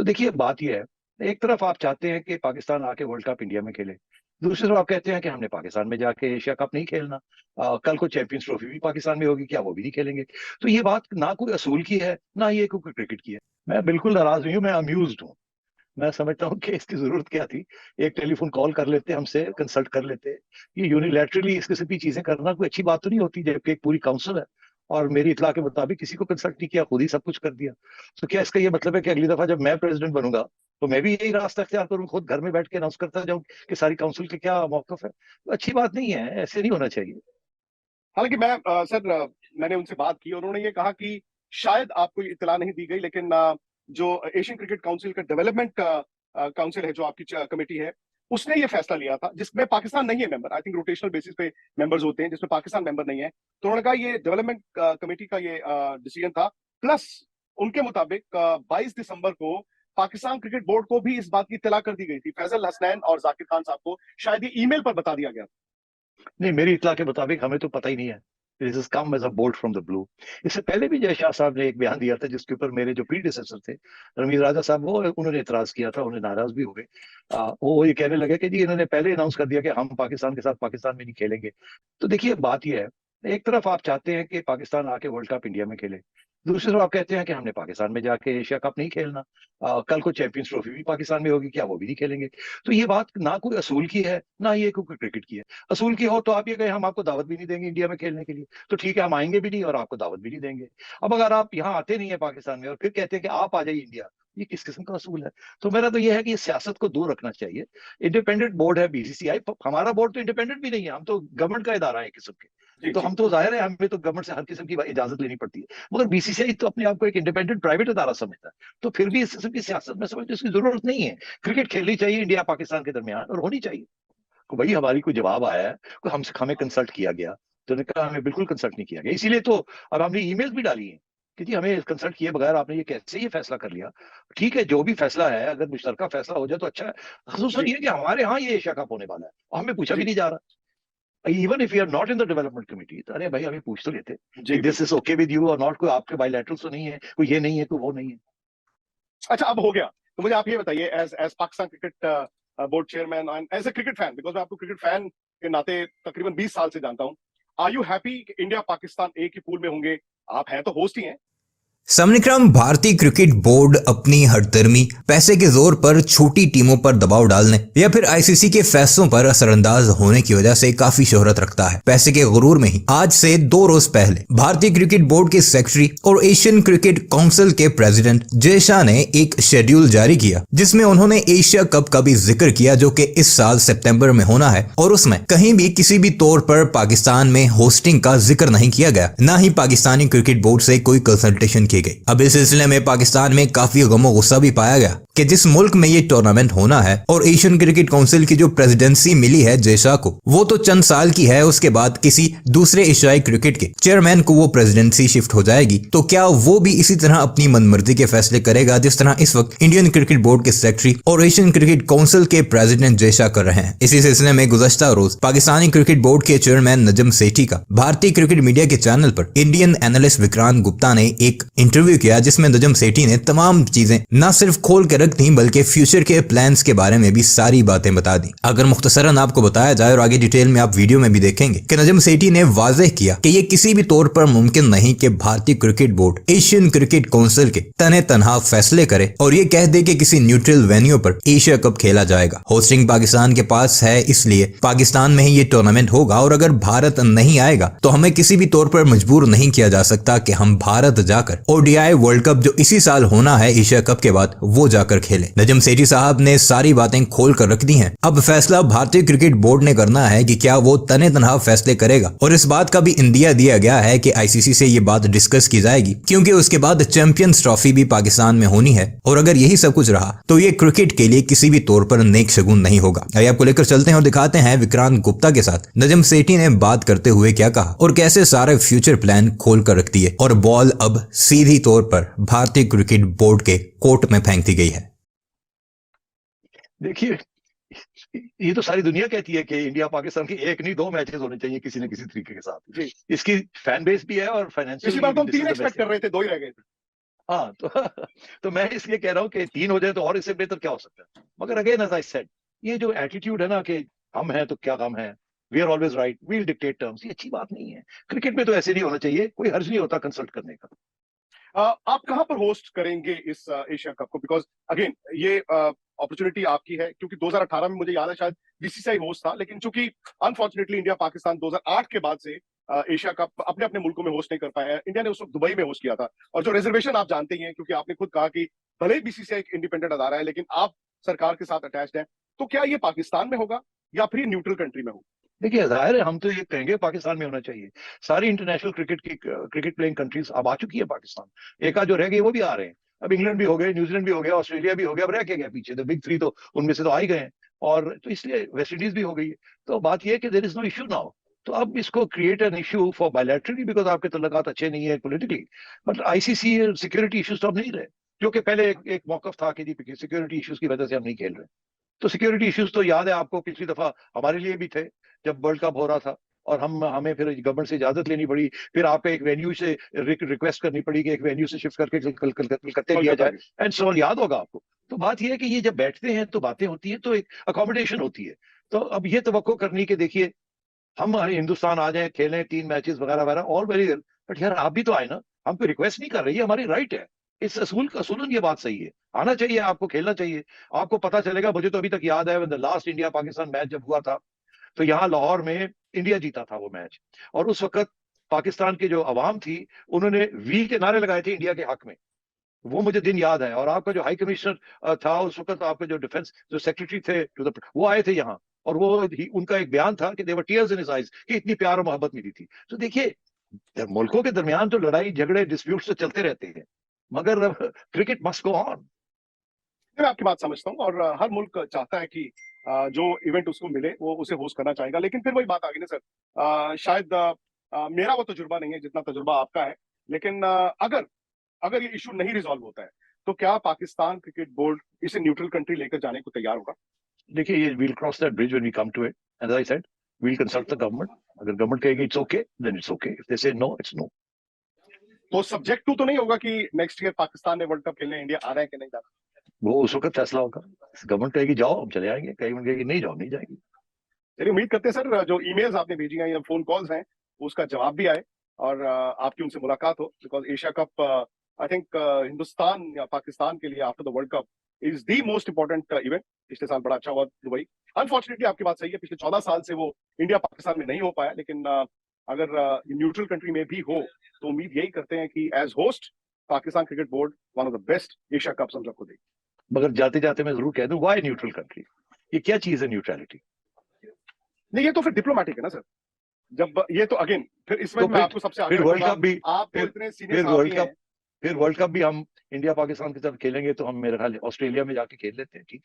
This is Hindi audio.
तो देखिए बात यह है, एक तरफ आप चाहते हैं कि पाकिस्तान आके वर्ल्ड कप इंडिया में खेले, दूसरी तरफ आप कहते हैं कि हमने पाकिस्तान में जाके एशिया कप नहीं खेलना। कल को चैंपियंस ट्रॉफी भी पाकिस्तान में होगी, क्या वो भी नहीं खेलेंगे? तो ये बात ना कोई असूल की है, ना ये कोई क्रिकेट की है। मैं बिल्कुल नाराज नहीं हूँ, मैं अम्यूज्ड हूँ। मैं समझता हूँ कि इसकी जरूरत क्या थी। एक टेलीफोन कॉल कर लेते, हमसे कंसल्ट कर लेते। ये यूनिलैटरली इस किस्म की चीजें करना कोई अच्छी बात तो नहीं होती, जबकि एक पूरी काउंसिल है और मेरी इतला के मुताबिक किसी को कंसल्ट नहीं किया, खुद ही सब कुछ कर दिया। तो क्या इसका ये मतलब है कि अगली दफा जब मैं प्रेसिडेंट बनूंगा तो मैं भी यही रास्ता अख्तियार करूँ, खुद घर में बैठ के अनाउंस करता जाऊं कि सारी काउंसिल के क्या मौकफ है? तो अच्छी बात नहीं है, ऐसे नहीं होना चाहिए। हालांकि मैं सर मैंने उनसे बात की और उन्होंने ये कहा कि शायद आपको ये इत्तला नहीं दी गई, लेकिन जो एशियन क्रिकेट काउंसिल का डेवलपमेंट काउंसिल है, जो आपकी कमेटी है, उसने ये फैसला लिया था जिसमें पाकिस्तान नहीं है member. I think rotational basis पे मेंबर्स होते हैं, जिसमें पाकिस्तान मेंबर नहीं है। तो उन्होंने कहा ये डेवलपमेंट कमेटी का ये डिसीजन था। प्लस उनके मुताबिक 22 दिसंबर को पाकिस्तान क्रिकेट बोर्ड को भी इस बात की इत्तला कर दी गई थी। फैजल हसनैन और जाकिर खान साहब को शायद ये ईमेल पर बता दिया गया था। नहीं, मेरी इतला के मुताबिक हमें तो पता ही नहीं है। This is come as a bolt from the blue. इससे पहले भी जय शाह साहब ने एक बयान दिया था, जिसके ऊपर मेरे जो प्रीडिसेसर थे रमीज राजा साहब, वो उन्होंने इतराज किया था, उन्हें नाराज भी हो गए। वो ये कहने लगे कि जी इन्होंने पहले अनाउंस कर दिया कि हम पाकिस्तान के साथ पाकिस्तान में नहीं खेलेंगे। तो देखिए बात यह है, एक तरफ आप चाहते हैं कि पाकिस्तान आके वर्ल्ड कप इंडिया में खेले, दूसरी तरफ आप कहते हैं कि हमने पाकिस्तान में जाके एशिया कप नहीं खेलना। कल को चैंपियंस ट्रॉफी भी पाकिस्तान में होगी, क्या वो भी नहीं खेलेंगे? तो ये बात ना कोई असूल की है, ना ये कोई क्रिकेट की है। असूल की हो तो आप ये कहें हम आपको दावत भी नहीं देंगे इंडिया में खेलने के लिए, तो ठीक है हम आएंगे भी नहीं और आपको दावत भी नहीं देंगे। अब अगर आप यहाँ आते नहीं है पाकिस्तान में और फिर कहते हैं कि आप आ जाइए इंडिया, ये किस किस्म का असूल है? तो मेरा तो ये है कि इस सियासत को दूर रखना चाहिए। इंडिपेंडेंट बोर्ड है बीसीसीआई, हमारा बोर्ड तो इंडिपेंडेंट भी नहीं है, हम तो गवर्नमेंट का इदारा है एक किस्म के। जी तो जी। हम तो जाहिर है हमें तो गवर्नमेंट से हर किस्म की इजाजत लेनी पड़ती है, मगर बीसीसीआई तो अपने आप को एक इंडिपेंडेंट प्राइवेट इदारा समझता है। तो फिर भी इस किस्म की सियासत में समझती इसकी जरूरत नहीं है। क्रिकेट खेलनी चाहिए इंडिया पाकिस्तान के दरमियान और होनी चाहिए। तो वही हमारी कोई जवाब आया है, कोई हमसे हमें कंसल्ट किया गया? तो उन्होंने कहा हमें बिल्कुल कंसल्ट नहीं किया गया, इसीलिए तो अब हमने ईमेल भी डाली है कि जी हमें कंसल्ट किए बगैर आपने ये कैसे ये फैसला कर लिया। ठीक है, जो भी फैसला है अगर मुश्तरका फैसला हो जाए तो अच्छा है। खसूसन जी ये कि हमारे यहाँ ये एशिया कप होने वाला है और हमें पूछा भी जी नहीं जा रहा। Even if you are not in the development committee, तो अरे भाई हमें पूछ तो लेते कि जी। दिस बिल्कुल। इज ओके विद यू और नॉट। कोई आपके बायलैटरल तो नहीं है, कोई ये नहीं है, कोई वो नहीं है। अच्छा, अब हो गया। तो मुझे आप ये बताइए, as as Pakistan cricket board chairman and as a cricket fan, because मैं आपको क्रिकेट फैन के नाते तकरीबन 20 साल से जानता हूं, आर यू हैप्पी कि इंडिया पाकिस्तान एक ही पूल में होंगे? आप हैं तो होस्ट ही हैं। समनिक्रम भारतीय क्रिकेट बोर्ड अपनी हठधर्मी पैसे के जोर पर छोटी टीमों पर दबाव डालने या फिर आईसीसी के फैसलों पर असरअंदाज होने की वजह से काफी शोहरत रखता है। पैसे के गुरूर में ही आज से 2 रोज पहले भारतीय क्रिकेट बोर्ड के सेक्रेटरी और एशियन क्रिकेट काउंसिल के प्रेसिडेंट जय शाह ने एक शेड्यूल जारी किया, जिसमें उन्होंने एशिया कप का भी जिक्र किया, जो कि इस साल सितंबर में होना है, और उसमें कहीं भी किसी भी तौर पर पाकिस्तान में होस्टिंग का जिक्र नहीं किया गया, न ही पाकिस्तानी क्रिकेट बोर्ड से कोई कंसल्टेशन की गई। अब इस सिलसिले में पाकिस्तान में काफी गमो गुस्सा भी पाया गया कि जिस मुल्क में ये टूर्नामेंट होना है और एशियन क्रिकेट काउंसिल की जो प्रेसिडेंसी मिली है जय शाह को, वो तो चंद साल की है, उसके बाद किसी दूसरे एशियाई क्रिकेट के चेयरमैन को वो प्रेसिडेंसी शिफ्ट हो जाएगी। तो क्या वो भी इसी तरह अपनी मनमर्जी के फैसले करेगा जिस तरह इस वक्त इंडियन क्रिकेट बोर्ड के सेक्रेटरी और एशियन क्रिकेट काउंसिल के प्रेसिडेंट जय शाह कर रहे हैं? इसी सिलसिले में गुज़श्ता रोज पाकिस्तानी क्रिकेट बोर्ड के चेयरमैन नजम सेठी का भारतीय क्रिकेट मीडिया के चैनल पर इंडियन एनालिस्ट विक्रांत गुप्ता ने एक इंटरव्यू किया, जिसमें नजम सेठी ने तमाम चीजें न सिर्फ खोल के रख दी बल्कि फ्यूचर के प्लान्स के बारे में भी सारी बातें बता दी। अगर मुख्तसरन आपको बताया जाए और आगे डिटेल में आप वीडियो में भी देखेंगे कि नजम सेठी ने वाज़ेह किया कि यह किसी भी तौर पर मुमकिन नहीं कि भारतीय cricket board Asian cricket council के तने तनहा फैसले करे और ये कह दे कि किसी न्यूट्रल वेन्यू पर एशिया कप खेला जाएगा। होस्टिंग पाकिस्तान के पास है, इसलिए पाकिस्तान में ही ये टूर्नामेंट होगा और अगर भारत नहीं आएगा तो हमें किसी भी तौर पर मजबूर नहीं किया जा सकता कि हम भारत जाकर ओडीआई वर्ल्ड कप जो इसी साल होना है एशिया कप के बाद वो जाकर खेले। नजम सेठी साहब ने सारी बातें खोल कर रख दी हैं। अब फैसला भारतीय क्रिकेट बोर्ड ने करना है कि क्या वो तने तनहा फैसले करेगा, और इस बात का भी इंदिया दिया गया है कि आईसीसी से ये बात डिस्कस की जाएगी, क्योंकि उसके बाद चैंपियंस ट्रॉफी भी पाकिस्तान में होनी है और अगर यही सब कुछ रहा तो ये क्रिकेट के लिए किसी भी तौर पर नेक शगुन नहीं होगा। आइए आपको लेकर चलते हैं और दिखाते हैं विक्रांत गुप्ता के साथ नजम सेठी ने बात करते हुए क्या कहा और कैसे सारे फ्यूचर प्लान खोल कर रख दिए और बॉल अब सीधी तौर पर भारतीय क्रिकेट बोर्ड के कोर्ट में फेंक दी गई है। देखिए, ये तो सारी दुनिया कहती है कि इंडिया पाकिस्तान के एक नहीं 2 मैचेस होने चाहिए किसी न किसी तरीके के साथ। जी। इसकी फैन बेस भी है और पिछली फाइनेंशियली बार तो भी हम this 3 is the expect best. कर रहे थे, 2 ही रह गए थे। हाँ तो तो मैं इसलिए कह रहा हूँ कि 3 हो जाए तो और इससे बेहतर क्या हो सकता है। मगर अगेन एज आई सेड, ये जो एटीट्यूड है ना कि हम हैं तो क्या काम है, we are always right, we'll dictate terms, ये अच्छी बात नहीं है। क्रिकेट में तो ऐसे नहीं होना चाहिए, कोई हर्ज नहीं होता कंसल्ट करने का। आप कहां पर होस्ट करेंगे इस एशिया कप को? बिकॉज अगेन ये अपॉर्चुनिटी आपकी है, क्योंकि 2018 में मुझे याद है शायद बीसीसीआई होस्ट था, लेकिन चूंकि अनफॉर्चुनेटली इंडिया पाकिस्तान 2008 के बाद से एशिया कप अपने अपने मुल्कों में होस्ट नहीं कर पाया है। इंडिया ने उस वक्त दुबई में होस्ट किया था, और जो रिजर्वेशन आप जानते ही हैं, क्योंकि आपने खुद कहा कि भले ही बीसीसीआई एक इंडिपेंडेंट अदारा है, लेकिन आप सरकार के साथ अटैच्ड हैं, तो क्या ये पाकिस्तान में होगा या फिर न्यूट्रल कंट्री में होगा? देखिए जाहिर है हम तो ये कहेंगे पाकिस्तान में होना चाहिए। सारी इंटरनेशनल क्रिकेट प्लेइंग कंट्रीज अब आ चुकी है पाकिस्तान, एक आध जो रह गई वो भी आ रहे हैं। अब इंग्लैंड भी हो गए, न्यूजीलैंड भी हो गया, ऑस्ट्रेलिया भी हो गया, अब रह के गया पीछे, द बिग 3 तो उनमें से तो आ ही गए हैं। और तो इसलिए वेस्ट इंडीज भी हो गई है। तो बात यह है कि there is no issue now. तो अब इसको create an issue for bilaterally, because आपके तल्लुकात अच्छे नहीं है politically, but ICC security issues तो अब नहीं रहे, जो कि पहले एक मौकफ था कि जी सिक्योरिटी इश्यूज की वजह से हम नहीं खेल रहे। तो सिक्योरिटी इश्यूज तो याद है आपको, पिछली दफा हमारे लिए भी थे जब वर्ल्ड कप हो रहा था, और हमें फिर गवर्नमेंट से इजाजत लेनी पड़ी, फिर आपको एक वेन्यू से रिक्वेस्ट करनी पड़ी कि एक वेन्यू से शिफ्ट करके कलकत्ते लिया जाए, एंड सो याद होगा आपको। तो बात यह है कि ये जब बैठते हैं तो बातें होती है, तो एक अकोमोडेशन होती है। तो अब ये तवक्को करनी कि देखिए हम हिंदुस्तान आ जाए, खेलें 3 मैचेस वगैरह वगैरह, ऑल वेरी वेल, बट यार आप भी तो आए ना, हम कोई रिक्वेस्ट नहीं कर रहे, ये हमारी राइट है। इस असूलन ये बात सही है, आना चाहिए आपको, खेलना चाहिए। आपको पता चलेगा, मुझे तो अभी तक याद है the last India Pakistan match जब हुआ था, तो यहाँ लाहौर में इंडिया जीता था वो मैच, और उस वक्त पाकिस्तान की जो आवाम थी उन्होंने वी के नारे लगाए थे इंडिया के हक में, वो मुझे दिन याद है। और आपका जो हाई कमिश्नर था उस वक्त, आपके जो डिफेंस जो सेक्रेटरी थे वो आए थे यहाँ, और वो उनका एक बयान था कि देवर टीयर्स इन हिज आईज, कि इतनी प्यार और मोहब्बत मिली थी। तो देखिए मुल्कों के दरमियान तो लड़ाई झगड़े डिस्प्यूट्स तो चलते रहते हैं, मगर क्रिकेट मस्ट गो ऑन। मैं आपकी बात समझता हूँ, और हर मुल्क चाहता है कि जो इवेंट उसको मिले वो उसे होस्ट करना चाहेगा, लेकिन फिर वही बात आ गई ना सर, शायद मेरा वो तजुर्बा नहीं है जितना तजुर्बा आपका है, लेकिन अगर अगर ये इशू नहीं रिजॉल्व होता है, तो क्या पाकिस्तान क्रिकेट बोर्ड इसे न्यूट्रल कंट्री लेकर जाने को तैयार होगा? देखिए ये we'll cross that bridge when we come to it, as I said we'll consult the government. अगर गवर्नमेंट कहेगी it's okay, then it's okay, if they say no, it's no. तो सब्जेक्ट टू तो नहीं होगा कि नेक्स्ट ईयर पाकिस्तान में वर्ल्ड कप खेलने इंडिया आ रहा है कि नहीं जा रहा? वो उस वक्त फैसला होगा। गवर्नमेंट कहेगी जाओ, हम चले आएंगे, कहीं कहेगी नहीं जाओ, नहीं जाएंगे। चलिए, उम्मीद करते हैं सर जो ईमेल्स आपने भेजी हैं या फोन कॉल्स हैं उसका जवाब भी आए, और आपकी उनसे मुलाकात हो, because Asia cup I think Hindustan या पाकिस्तान के लिए after the world cup is the most important event. पिछले साल बड़ा अच्छा हुआ दुबई। अनफॉर्चुनेटली आपकी बात सही है, पिछले 14 साल से वो इंडिया पाकिस्तान में नहीं हो पाया, लेकिन अगर न्यूट्रल कंट्री में भी हो तो उम्मीद यही करते हैं कि as host Pakistan cricket board one of the best Asia cup हम सबको देगी। मगर जाते जाते मैं जरूर कह दूं, व्हाई न्यूट्रल कंट्री? ये क्या चीज है न्यूट्रलिटी? नहीं, ये तो फिर डिप्लोमेटिक है ना सर। जब ये तो अगेन फिर इसमें तो मैं आपको सबसे आगे फिर वर्ल्ड रखूंगा। कप भी, आप तो फिर इतने सीनियर फिर साहब वर्ल्ड भी हैं। कप फिर वर्ल्ड कप भी हम इंडिया पाकिस्तान के साथ खेलेंगे, तो हम मेरे ख्याल ऑस्ट्रेलिया में जाके खेल लेते हैं, ठीक।